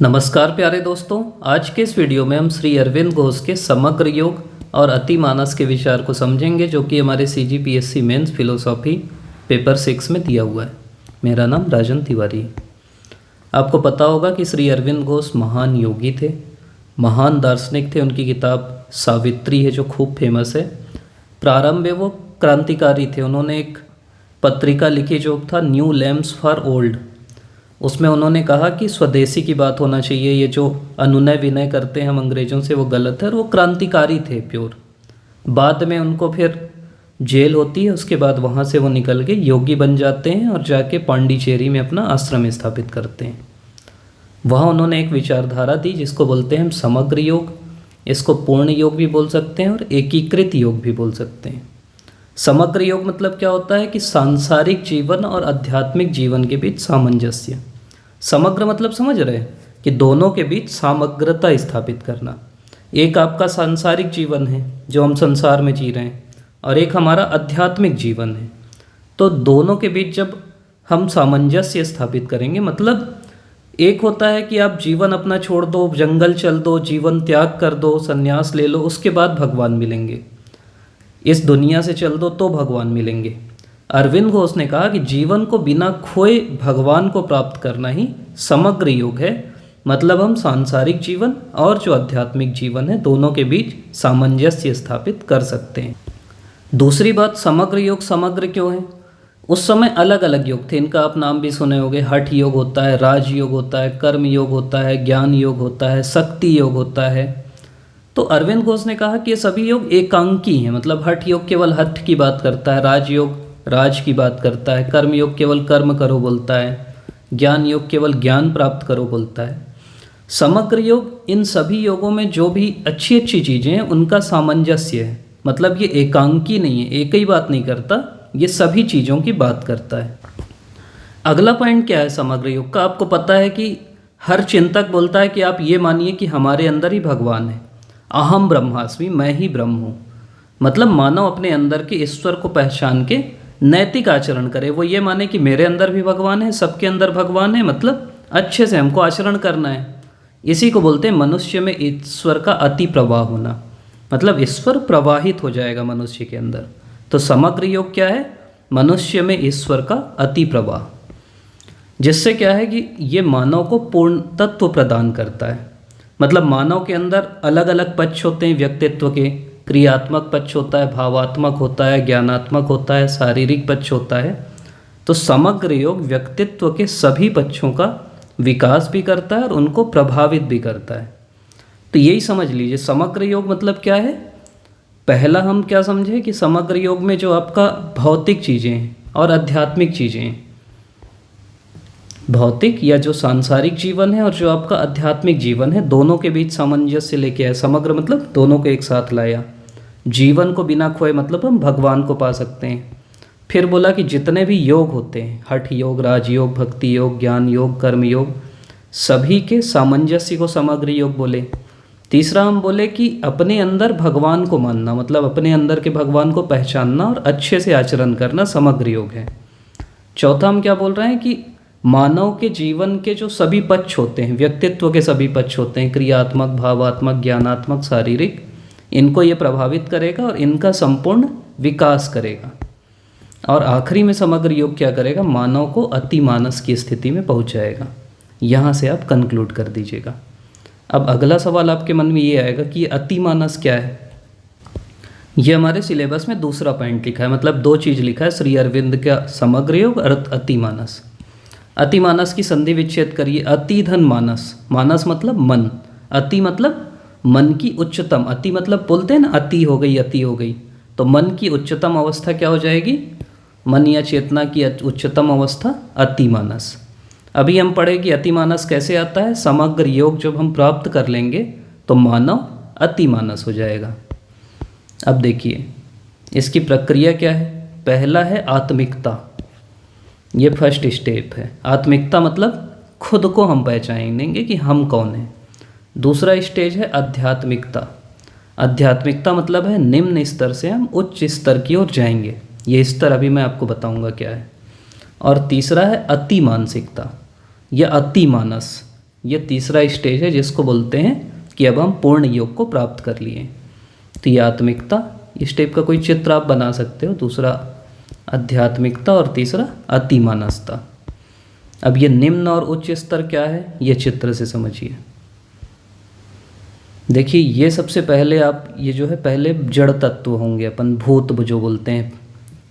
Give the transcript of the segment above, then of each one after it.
नमस्कार प्यारे दोस्तों। आज के इस वीडियो में हम श्री अरविंद घोष के समग्र योग और अतिमानस के विचार को समझेंगे, जो कि हमारे CGPSC मेंस फिलोसॉफी पेपर 6 में दिया हुआ है। मेरा नाम राजन तिवारी है। आपको पता होगा कि श्री अरविंद घोष महान योगी थे, महान दार्शनिक थे। उनकी किताब सावित्री है जो खूब फेमस है। प्रारंभ में वो क्रांतिकारी थे। उन्होंने एक पत्रिका लिखी जो था न्यू लैम्प्स फॉर ओल्ड। उसमें उन्होंने कहा कि स्वदेशी की बात होना चाहिए, ये जो अनुनय विनय करते हैं हम अंग्रेज़ों से वो गलत है। और वो क्रांतिकारी थे प्योर। बाद में उनको फिर जेल होती है, उसके बाद वहाँ से वो निकल के योगी बन जाते हैं और जाके पांडिचेरी में अपना आश्रम स्थापित करते हैं। वहाँ उन्होंने एक विचारधारा दी जिसको बोलते हैं हम समग्र योग। इसको पूर्ण योग भी बोल सकते हैं और एकीकृत योग भी बोल सकते हैं। समग्र योग मतलब क्या होता है कि सांसारिक जीवन और आध्यात्मिक जीवन के बीच सामंजस्य। समग्र मतलब समझ रहे हैं कि दोनों के बीच समग्रता स्थापित करना। एक आपका सांसारिक जीवन है जो हम संसार में जी रहे हैं, और एक हमारा आध्यात्मिक जीवन है। तो दोनों के बीच जब हम सामंजस्य स्थापित करेंगे, मतलब एक होता है कि आप जीवन अपना छोड़ दो, जंगल चल दो, जीवन त्याग कर दो, संन्यास ले लो, उसके बाद भगवान मिलेंगे। इस दुनिया से चल दो तो भगवान मिलेंगे। अरविंद घोष ने कहा कि जीवन को बिना खोए भगवान को प्राप्त करना ही समग्र योग है। मतलब हम सांसारिक जीवन और जो आध्यात्मिक जीवन है दोनों के बीच सामंजस्य स्थापित कर सकते हैं। दूसरी बात, समग्र योग समग्र क्यों है? उस समय अलग अलग योग थे, इनका आप नाम भी सुने होंगे। हठ योग होता है, राज योग होता है, कर्म योग होता है, ज्ञान योग होता है, शक्ति योग होता है। तो अरविंद घोष ने कहा कि ये सभी योग एकांकी हैं। मतलब हठ योग केवल हठ की बात करता है, राज योग राज की बात करता है, कर्म योग केवल कर्म करो बोलता है, ज्ञान योग केवल ज्ञान प्राप्त करो बोलता है। समग्र योग इन सभी योगों में जो भी अच्छी अच्छी चीज़ें हैं उनका सामंजस्य है। मतलब ये एकांकी नहीं है, एक ही बात नहीं करता, ये सभी चीज़ों की बात करता है। अगला पॉइंट क्या है समग्र योग का? आपको पता है कि हर चिंतक बोलता है कि आप ये मानिए कि हमारे अंदर ही भगवान है। अहम ब्रह्मास्मि, मैं ही ब्रह्म हूँ। मतलब मानव अपने अंदर के ईश्वर को पहचान के नैतिक आचरण करे। वो ये माने कि मेरे अंदर भी भगवान है, सबके अंदर भगवान है, मतलब अच्छे से हमको आचरण करना है। इसी को बोलते हैं मनुष्य में ईश्वर का अति प्रवाह होना। मतलब ईश्वर प्रवाहित हो जाएगा मनुष्य के अंदर। तो समग्र योग क्या है? मनुष्य में ईश्वर का अति प्रवाह, जिससे क्या है कि ये मानव को पूर्ण तत्व प्रदान करता है। मतलब मानव के अंदर अलग अलग पक्ष होते हैं व्यक्तित्व के। क्रियात्मक पक्ष होता है, भावात्मक होता है, ज्ञानात्मक होता है, शारीरिक पक्ष होता है। तो समग्र योग व्यक्तित्व के सभी पक्षों का विकास भी करता है और उनको प्रभावित भी करता है। तो यही समझ लीजिए समग्र योग मतलब क्या है। पहला हम क्या समझे कि समग्र योग में जो आपका भौतिक चीज़ें हैं और आध्यात्मिक चीज़ें हैं, भौतिक या जो सांसारिक जीवन है और जो आपका आध्यात्मिक जीवन है, दोनों के बीच सामंजस्य लेके आया। समग्र मतलब दोनों को एक साथ लाया। जीवन को बिना खोए मतलब हम भगवान को पा सकते हैं। फिर बोला कि जितने भी योग होते हैं, हठ योग, राजयोग, भक्ति योग, ज्ञान योग, कर्म योग, सभी के सामंजस्य को समग्र योग बोले। तीसरा हम बोले कि अपने अंदर भगवान को मानना, मतलब अपने अंदर के भगवान को पहचानना और अच्छे से आचरण करना समग्र योग है। चौथा हम क्या बोल रहे हैं कि मानव के जीवन के जो सभी पक्ष होते हैं, व्यक्तित्व के सभी पक्ष होते हैं, क्रियात्मक, भावात्मक, ज्ञानात्मक, शारीरिक, इनको ये प्रभावित करेगा और इनका संपूर्ण विकास करेगा। और आखिरी में समग्र योग क्या करेगा? मानव को अतिमानस की स्थिति में पहुंचाएगा। यहाँ से आप कंक्लूड कर दीजिएगा। अब अगला सवाल आपके मन में ये आएगा कि अतिमानस क्या है। ये हमारे सिलेबस में दूसरा पॉइंट लिखा है, मतलब दो चीज़ लिखा है श्री अरविंद का समग्र योग और अतिमानस। अतिमानस की संधि विच्छेद करिए। अति धन मानस, मानस मतलब मन, अति मतलब मन की उच्चतम। अति मतलब बोलते हैं ना अति हो गई, अति हो गई। तो मन की उच्चतम अवस्था क्या हो जाएगी? मन या चेतना की उच्चतम अवस्था अतिमानस। अभी हम पढ़े कि अतिमानस कैसे आता है। समग्र योग जब हम प्राप्त कर लेंगे तो मानव अतिमानस हो जाएगा। अब देखिए इसकी प्रक्रिया क्या है। पहला है आत्मिकता, ये फर्स्ट स्टेप है। आत्मिकता मतलब खुद को हम पहचानेंगे कि हम कौन हैं। दूसरा स्टेज है आध्यात्मिकता। आध्यात्मिकता मतलब है निम्न स्तर से हम उच्च स्तर की ओर जाएंगे। ये स्तर अभी मैं आपको बताऊंगा क्या है। और तीसरा है अति मानसिकता या अति मानस। ये तीसरा स्टेज है जिसको बोलते हैं कि अब हम पूर्ण योग को प्राप्त कर लिए। तो ये आत्मिकता, इस टाइप का कोई चित्र आप बना सकते हो। दूसरा आध्यात्मिकता और तीसरा अतिमानसता। अब ये निम्न और उच्च स्तर क्या है, ये चित्र से समझिए। देखिए ये सबसे पहले आप ये जो है पहले जड़ तत्व होंगे अपन, भूत जो बोलते हैं।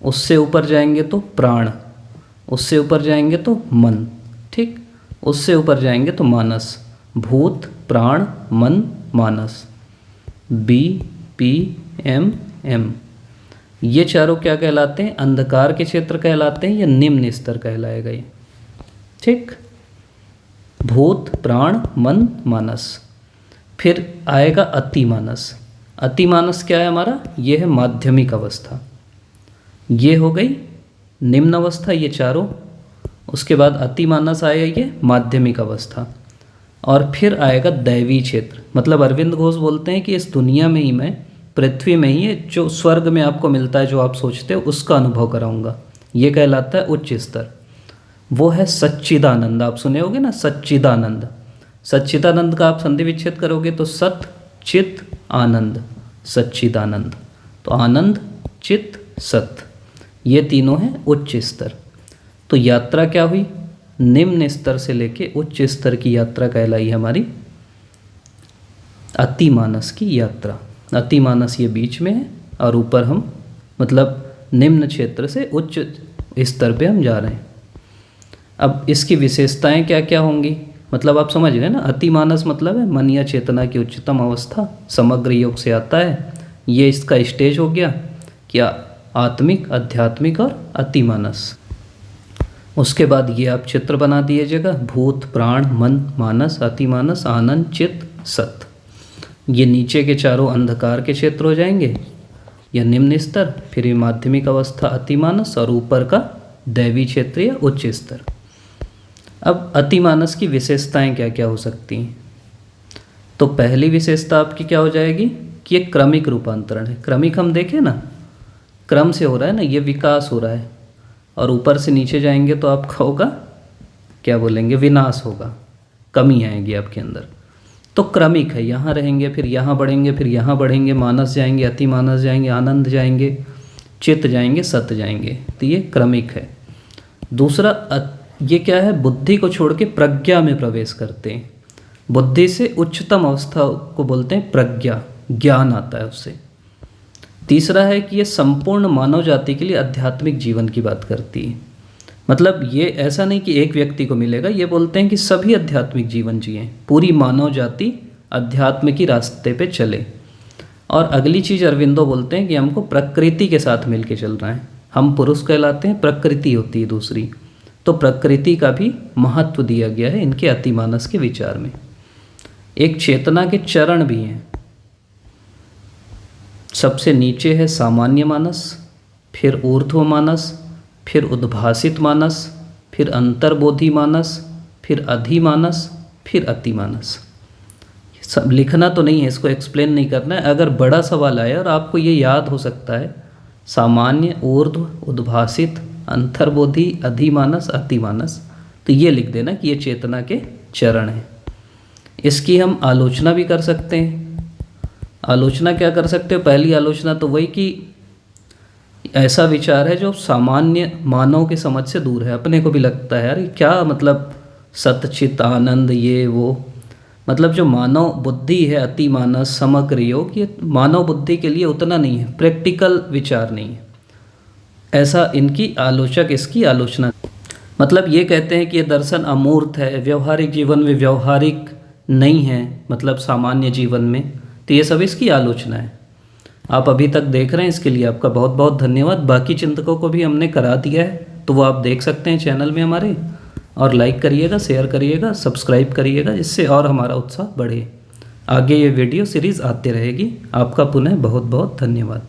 उससे ऊपर जाएंगे तो प्राण, उससे ऊपर जाएंगे तो मन, ठीक, उससे ऊपर जाएंगे तो मानस। भूत, प्राण, मन, मानस, BPMM। ये चारों क्या कहलाते हैं, अंधकार के क्षेत्र कहलाते हैं या निम्न स्तर कहलाएगा ये, ठीक। भूत, प्राण, मन, मानस। फिर आएगा अतिमानस। अतिमानस क्या है हमारा, ये है माध्यमिक अवस्था। ये हो गई निम्न अवस्था, ये चारों। उसके बाद अतिमानस आएगा ये माध्यमिक अवस्था। और फिर आएगा दैवी क्षेत्र। मतलब अरविंद घोष बोलते हैं कि इस दुनिया में ही मैं, पृथ्वी में ही जो स्वर्ग में आपको मिलता है, जो आप सोचते हो, उसका अनुभव कराऊंगा। ये कहलाता है उच्च स्तर। वो है सच्चिदानंद। आप सुने होगे ना, सच्चिदानंद। सच्चिदानंद का आप संधि विच्छेद करोगे तो सत, चित, आनंद, सच्चिदानंद। तो आनंद, चित, सत, ये तीनों हैं उच्च स्तर। तो यात्रा क्या हुई, निम्न स्तर से लेके उच्च स्तर की यात्रा कहलाई हमारी अतिमानस की यात्रा। अतिमानस ये बीच में है और ऊपर हम मतलब निम्न क्षेत्र से उच्च स्तर पे हम जा रहे हैं। अब इसकी विशेषताएं क्या क्या होंगी, मतलब आप समझ गए ना। अतिमानस मतलब है मन या चेतना की उच्चतम अवस्था, समग्र योग से आता है। ये इसका स्टेज हो गया क्या, आत्मिक, आध्यात्मिक और अतिमानस। उसके बाद ये आप चित्र बना दीजिएगा, भूत, प्राण, मन, मानस, अतिमानस, आनंद, चित, सत। ये नीचे के चारों अंधकार के क्षेत्र हो जाएंगे या निम्न स्तर। फिर ये माध्यमिक अवस्था अतिमानस और ऊपर का दैवी क्षेत्र या उच्च स्तर। अब अतिमानस की विशेषताएं क्या क्या हो सकती हैं। तो पहली विशेषता आपकी क्या हो जाएगी कि ये क्रमिक रूपांतरण है। क्रमिक हम देखें ना, क्रम से हो रहा है ना, ये विकास हो रहा है। और ऊपर से नीचे जाएंगे तो आपका होगा क्या बोलेंगे, विनाश होगा, कमी आएगी आपके अंदर। तो क्रमिक है, यहाँ रहेंगे, फिर यहाँ बढ़ेंगे, फिर यहाँ बढ़ेंगे, मानस जाएंगे, अतिमानस जाएंगे, आनंद जाएंगे, चित्त जाएंगे, सत जाएंगे। तो ये क्रमिक है। दूसरा ये क्या है, बुद्धि को छोड़ के प्रज्ञा में प्रवेश करते हैं। बुद्धि से उच्चतम अवस्था को बोलते हैं प्रज्ञा, ज्ञान आता है उससे। तीसरा है कि ये संपूर्ण मानव जाति के लिए आध्यात्मिक जीवन की बात करती है। मतलब ये ऐसा नहीं कि एक व्यक्ति को मिलेगा, ये बोलते हैं कि सभी आध्यात्मिक जीवन जिएं, पूरी मानव जाति अध्यात्म की रास्ते पे चले। और अगली चीज़ अरविंदो बोलते हैं कि हमको प्रकृति के साथ मिलके चलना है। हम पुरुष कहलाते हैं, प्रकृति होती है दूसरी। तो प्रकृति का भी महत्व दिया गया है इनके अतिमानस के विचार में। एक चेतना के चरण भी हैं। सबसे नीचे है सामान्य मानस, फिर ऊर्ध्व मानस, फिर उद्भासित मानस, फिर अंतर्बोधि मानस, फिर अधिमानस, फिर अतिमानस। सब लिखना तो नहीं है, इसको एक्सप्लेन नहीं करना है। अगर बड़ा सवाल आया और आपको ये याद हो सकता है, सामान्य, ऊर्ध्व, उद्भासित, अंतर्बोधि, अधिमानस, अतिमानस, तो ये लिख देना कि ये चेतना के चरण हैं। इसकी हम आलोचना भी कर सकते हैं। आलोचना क्या कर सकते हो, पहली आलोचना तो वही कि ऐसा विचार है जो सामान्य मानव के समझ से दूर है। अपने को भी लगता है यार क्या मतलब सतचित आनंद ये वो, मतलब जो मानव बुद्धि है अतिमानस समग्र योग, ये मानव बुद्धि के लिए उतना नहीं है, प्रैक्टिकल विचार नहीं है। ऐसा इनकी आलोचक इसकी आलोचना, मतलब ये कहते हैं कि ये दर्शन अमूर्त है, व्यवहारिक जीवन में व्यवहारिक नहीं है, मतलब सामान्य जीवन में। तो ये सब इसकी आलोचना है। आप अभी तक देख रहे हैं, इसके लिए आपका बहुत बहुत धन्यवाद। बाकी चिंतकों को भी हमने करा दिया है, तो वो आप देख सकते हैं चैनल में हमारे। और लाइक करिएगा, शेयर करिएगा, सब्सक्राइब करिएगा, जिससे और हमारा उत्साह बढ़े। आगे ये वीडियो सीरीज़ आते रहेगी। आपका पुनः बहुत बहुत धन्यवाद।